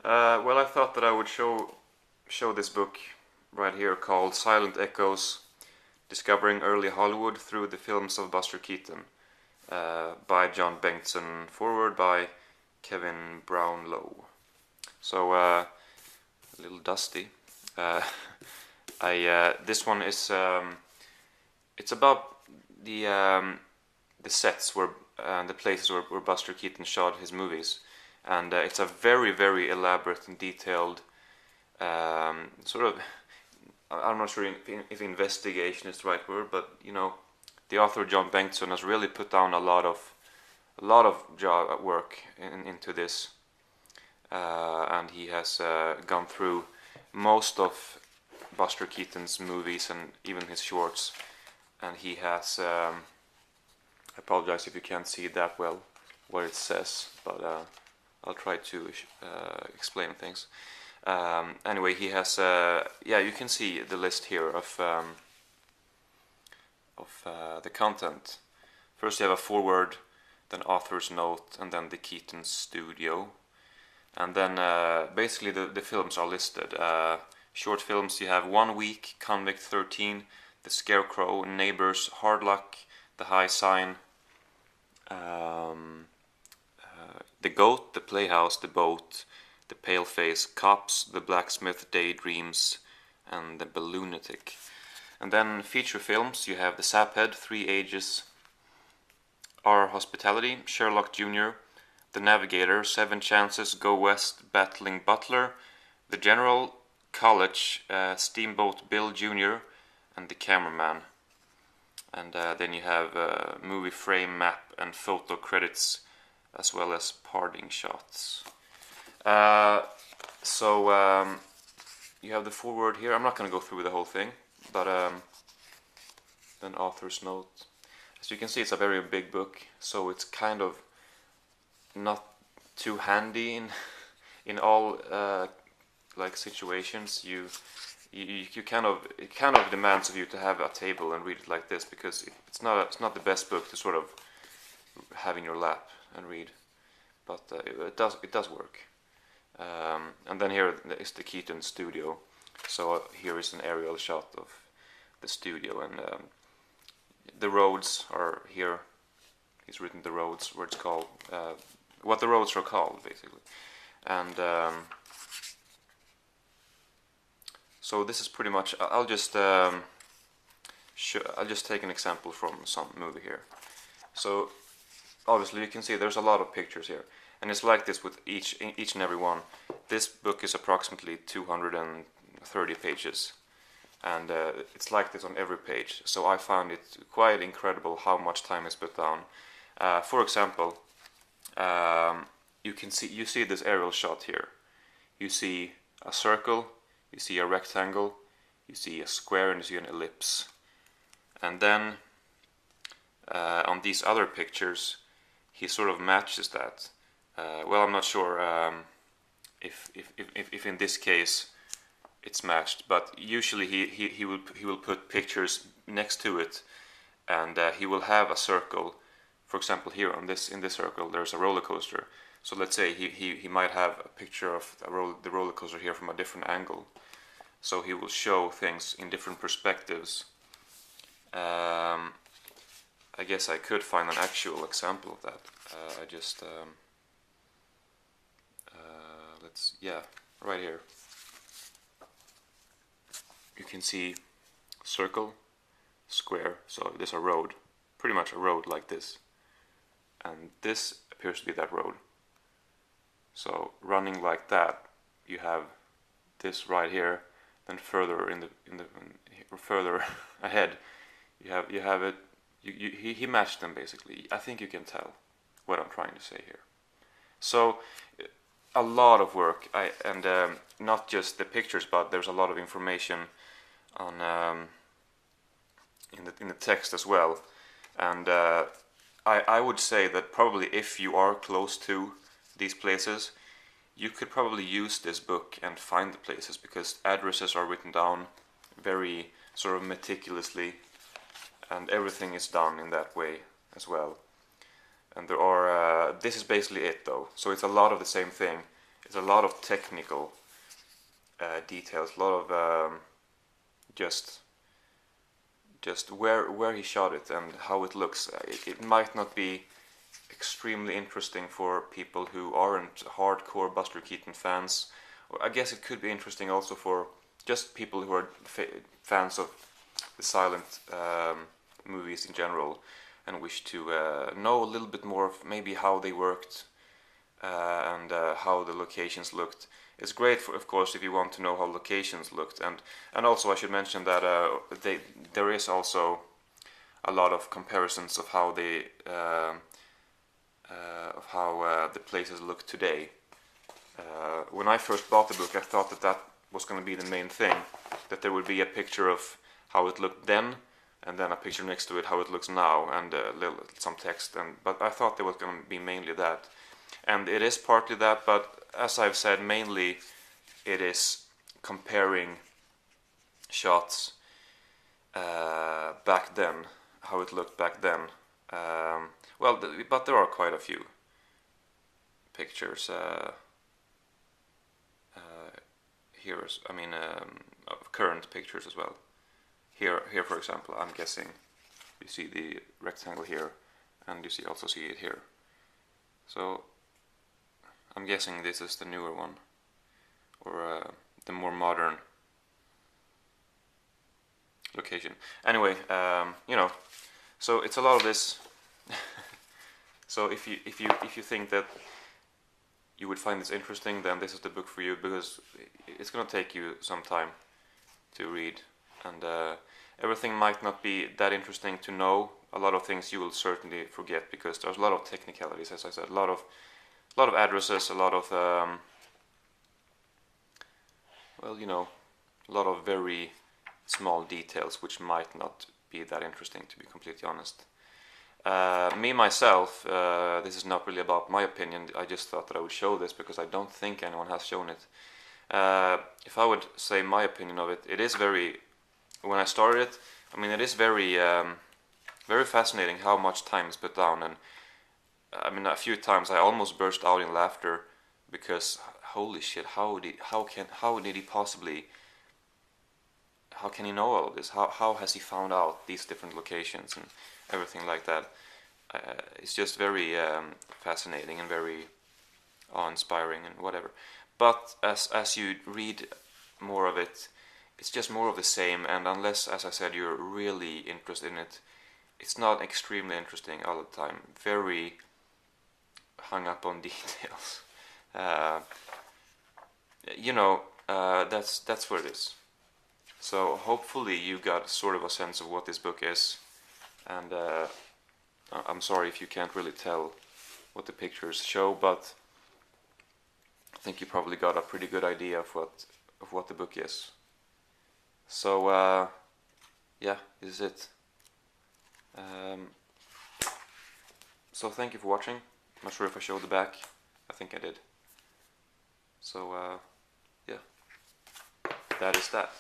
Well, I thought that I would show this book right here called Silent Echoes: Discovering Early Hollywood Through the Films of Buster Keaton, by John Bengtson, forward by Kevin Brownlow. So a little dusty. Uh, I this one is it's about the sets where the places where Buster Keaton shot his movies, and it's a very elaborate and detailed sort of. I'm not sure if investigation is the right word, but the author John Bengtson has really put down a lot of job work into this, and he has gone through most of Buster Keaton's movies and even his shorts, and he has. I apologize if you can't see that well what it says, but I'll try to explain things. Anyway, he has you can see the list here of the content. First you have a foreword, then author's note, and then the Keaton studio, and then basically the films are listed. Short films, you have 1 Week, Convict 13, The Scarecrow, Neighbors, Hard Luck, The High Sign, The Goat, The Playhouse, The Boat, The Paleface, Cops, The Blacksmith, Daydreams, and The Balloonatic. And then feature films, you have The Saphead, 3 Ages, Our Hospitality, Sherlock Jr., The Navigator, 7 Chances, Go West, Battling Butler, The General, College, Steamboat Bill Jr., and The Cameraman. And then you have movie frame map and photo credits, as well as parting shots. You have the foreword here. I'm not going to go through the whole thing, but then author's note. As you can see, it's a very big book, so it's kind of not too handy in all like situations. You kind of, it kind of demands of you to have a table and read it like this, because it's not the best book to sort of have in your lap and read, but it does work. And then here is the Keaton studio. So here is an aerial shot of the studio, and the roads are here. He's written the roads, where it's called, what the roads are called, basically. And so this is pretty much. I'll just take an example from some movie here. So obviously you can see there's a lot of pictures here, and it's like this with each and every one. This book is approximately 230 pages, and it's like this on every page. So I found it quite incredible how much time is put down. For example, you see this aerial shot here. You see a circle, you see a rectangle, you see a square, and you see an ellipse. And then on these other pictures, he sort of matches that. Well, I'm not sure if in this case it's matched, but usually he will put pictures next to it, and he will have a circle. For example, here in this circle, there's a roller coaster. So let's say he might have a picture of the roller coaster here from a different angle. So he will show things in different perspectives. I guess I could find an actual example of that. Right here. You can see circle, square, so there's a road, pretty much a road like this. And this appears to be that road. So running like that, you have this right here. Then further further ahead, you have it. He matched them basically. I think you can tell what I'm trying to say here. So a lot of work, and not just the pictures, but there's a lot of information on in the text as well. And I would say that probably if you are close to these places, you could probably use this book and find the places, because addresses are written down very sort of meticulously, and everything is done in that way as well. And there are this is basically it though, so it's a lot of the same thing. There's a lot of technical details, a lot of just where he shot it and how it looks. It might not be extremely interesting for people who aren't hardcore Buster Keaton fans, or I guess it could be interesting also for just people who are fans of the silent movies in general and wish to know a little bit more of maybe how they worked and how the locations looked. It's great, of course, if you want to know how locations looked, and also I should mention that there is also a lot of comparisons of how the places look today. When I first bought the book, I thought that was going to be the main thing, that there would be a picture of how it looked then, and then a picture next to it how it looks now, and some text. But I thought there was going to be mainly that, and it is partly that. But as I've said, mainly it is comparing shots back then, how it looked back then. But there are quite a few pictures here. I mean, of current pictures as well. Here, for example, I'm guessing you see the rectangle here, and you also see it here. So I'm guessing this is the newer one, or the more modern location. Anyway, so it's a lot of this. So if you think that you would find this interesting, then this is the book for you, because it's going to take you some time to read, and everything might not be that interesting to know. A lot of things you will certainly forget, because there's a lot of technicalities, as I said, a lot of addresses, a lot of a lot of very small details which might not be that interesting, to be completely honest. Myself, this is not really about my opinion. I just thought that I would show this because I don't think anyone has shown it. If I would say my opinion of it, it is very, when I started it, I mean, it is very very fascinating how much time is put down. And I mean, a few times I almost burst out in laughter, because holy shit, how did he possibly, how can he know all of this? How has he found out these different locations and everything like that? It's just very fascinating and very awe-inspiring and whatever. But as you read more of it, it's just more of the same. And unless, as I said, you're really interested in it, it's not extremely interesting all the time. Very hung up on details. That's what it is. So hopefully you got sort of a sense of what this book is, and I'm sorry if you can't really tell what the pictures show, but I think you probably got a pretty good idea of what the book is. So yeah, this is it. So thank you for watching. I'm not sure if I showed the back. I think I did. So yeah, that is that.